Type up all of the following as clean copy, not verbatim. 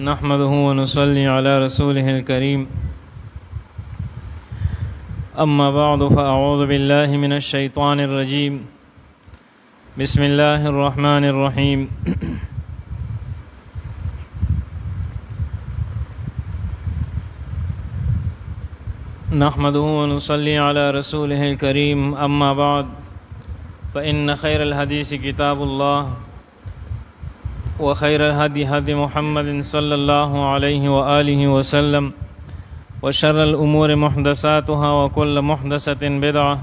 نحمده ونصلي على رسوله الكريم أما بعد فأعوذ بالله من الشيطان الرجيم بسم الله الرحمن الرحيم نحمده ونصلي على رسوله الكريم أما بعد فإن خير الحديث كتاب الله وخير الهدي هدي محمد صلى الله عليه وآله وسلم وشر الأمور محدثاتها وكل محدثة بدعة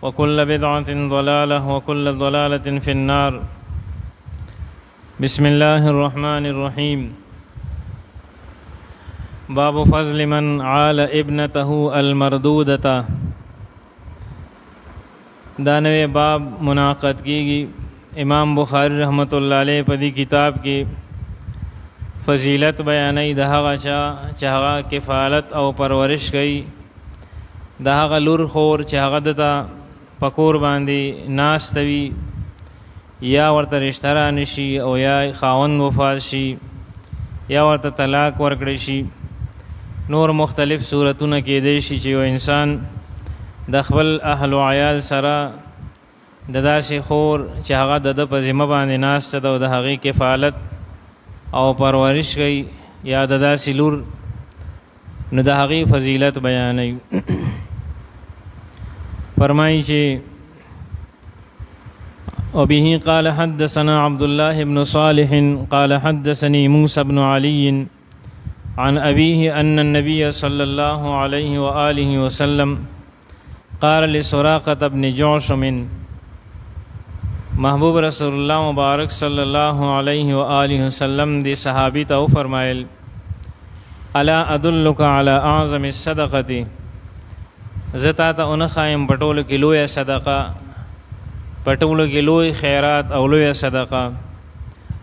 وكل بدعة ضلالة وكل ضلالة في النار. بسم الله الرحمن الرحيم. باب فضل من عال ابنته المردودة. دانوے باب منعقد کیگی امام بخاری رحمۃ اللہ علیہ پدی کتاب کی فضیلت بیانی دہغا چہغا کفالت او پرورش گئی دہغا لور خور چہغا دتا پکور باندی ناستوی یا ورطا رشترا نشی او یا خاوند وفات شی یا ورطا طلاق ورکڑی شی نور مختلف صورتونه کېدی شي چې یو انسان د خپل اهل و عیال سره د داسې خور چې هغه د ده په ذمه باندې ناسته ده او د هغې کفالت او پرورش کوي یا د داسې لور نو د هغې فضیلت بیانوي. فرمایي چې وبه قال حدثنا عبد الله بن صالح قال حدثني موسى بن علي عن أبيه أن النبي صلى الله عليه وآله وسلم قال لسراقة بن جعشم محبوب رسول اللہ مبارک صلی اللہ علیہ وآلہ وسلم دی صحابی تو فرمائل الا ادلک علی اعظم الصدقۃ زتا تا انخائم پټول کې لوی صدقه پټول کې لوی خیرات او لوی صدقه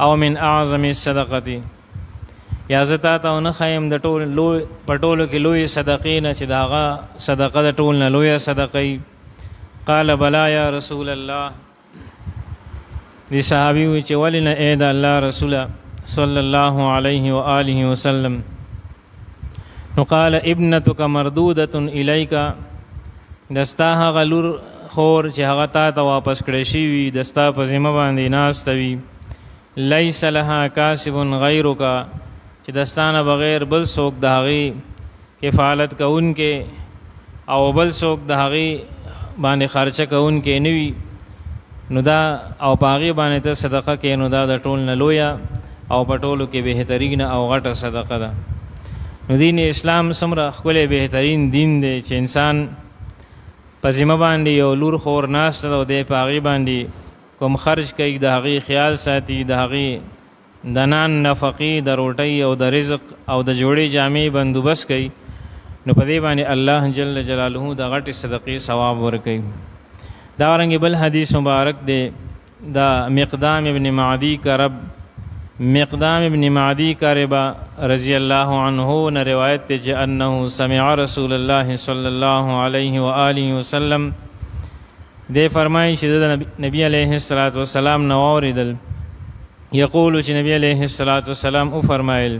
او من اعظم الصدقۃ یا زتا تا انخائم د ټول لوی پټول کې لوی صدقې نه چې داغه صدقه د ټول نه لوی صدقې. قال بلا یا رسول الله دی صحابی وی چې ولنه اے د الله رسول صلی الله علیه و آله وسلم. نو قال ابنتک مردودة الیک دستا هغه لور خور چې هغه تا ته واپس کړی شوي دستا په ذمه باندې ناسته وي لیس لها کاسب غیرک چې دستانه بغیر بل څوک د هغې کفالت کوونکې او بل څوک د هغې باندې خرچه کوونکې نه وي نو دا او پاغي باندې ته صدقه کې نو دا د ټول نه لویا او په ټولو کې بهترین او غټه صدقه ده. نو دین اسلام سمره ښکلی بهترین دین دی چې انسان په ذمه باندې یو لور خور ناسته ده او دی په هغې باندې کوم خرج کوي د هغې خیال ساتي د هغې د نان نفقې د روټۍ او د رزق او د جوړې جامې بندوبست کوي نو په دې باندې الله جل جلاله د غټې صدقې ثواب ورکوي. دارنگ بل حدیث مبارک دے دا مقدام ابن معدی کا رب مقدام ابن معدی کا ربا رضی اللہ عنہ نے روایت تے کہ انہ سمع رسول اللہ صلی اللہ علیہ وآلہ وسلم دے فرمائی کہ نبی علیہ السلام نواردل یقول کہ نبی علیہ السلام او فرمائل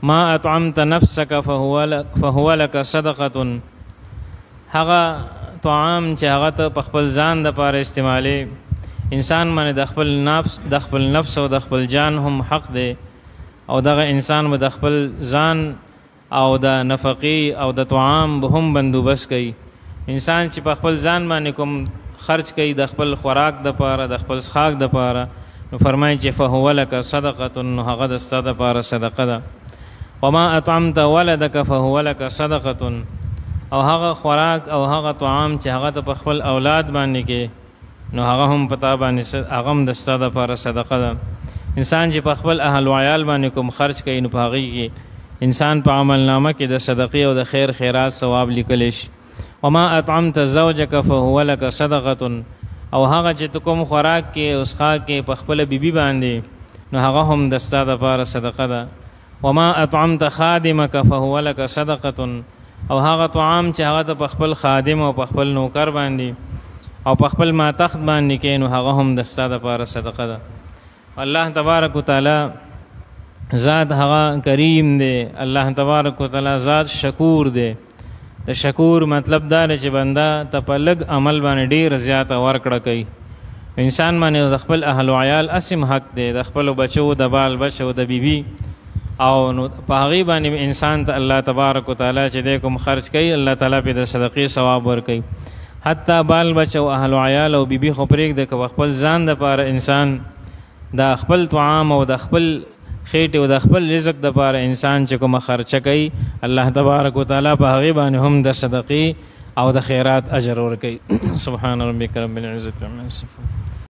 ما اطعمت نفسک فهو لک صدقۃ هغه طعام چې هغه ته په خپل ځان د پاره استعمالي انسان باندې د خپل نفس او د خپل جان هم حق دی او دغه انسان به د خپل ځان او د نفقې او د طعام به هم بندوبست کوي. انسان چې په خپل ځان باندې کوم خرج کوي د خپل خوراک د پاره د خپل څښاک د پاره نو فرمایي چې فهو لک صدقۃ نو هغه د ستا د پاره صدقه ده. وما اطعمت ولدک فهو لک صدقۃ او هغه خوراک او هغه طعام چې هغه ته په خپل اولاد باندې کې نو هغه هم پتا باندې هغه هم د ستا دپاره صدقه ده. انسان چې په خپل اهل و عیال باندې کوم خرج کوي نو په هغې کې انسان په عملنامه کې د صدقې او د خیر خیرات ثواب لیکلی شي. وما اطعمت زوجک فهو لک صدقۃ او هغه چې ته کوم خوراک کې او څښاک کې په خپله بیبي باندې نو هغه هم د ستا دپاره صدقه ده. وما اطعمت خادمک فهو لک صدقۃ او هغه طعام چې هغه ته په خپل خادم او په خپل نوکر باندې او په خپل ماتخت باندې کې نو هغه هم د ستا دپاره صدقه ده. الله تبارک وتعالی ذات هغه کریم دی، الله تبارک وتعالی ذات شکور دی. د شکور مطلب دا دی چې بنده ته په لږ عمل باندې ډېر زیاته ورکړه کوي. انسان باندې د خپل اهل و عیال اسم حق دی، د خپل بچو، د بال بچو، د بیبي، او نو په هغې باندې انسان ته الله تبارک وتعالی چې دی کوم خرج کوي، الله تعالی پې د صدقې ثواب ورکوي. حتی بال بچو، اهل و عیال او بیبي خو پرېږده، که خپل ځان دپاره انسان د خپل طعام او د خپل خېټې او د خپل رزق دپاره انسان چې کومه خرچه کوي، الله تبارک وتعالی په هغې باندې هم د صدقې او د خیرات اجر ورکوي. سبحان ربک رب العزة عما یصفون.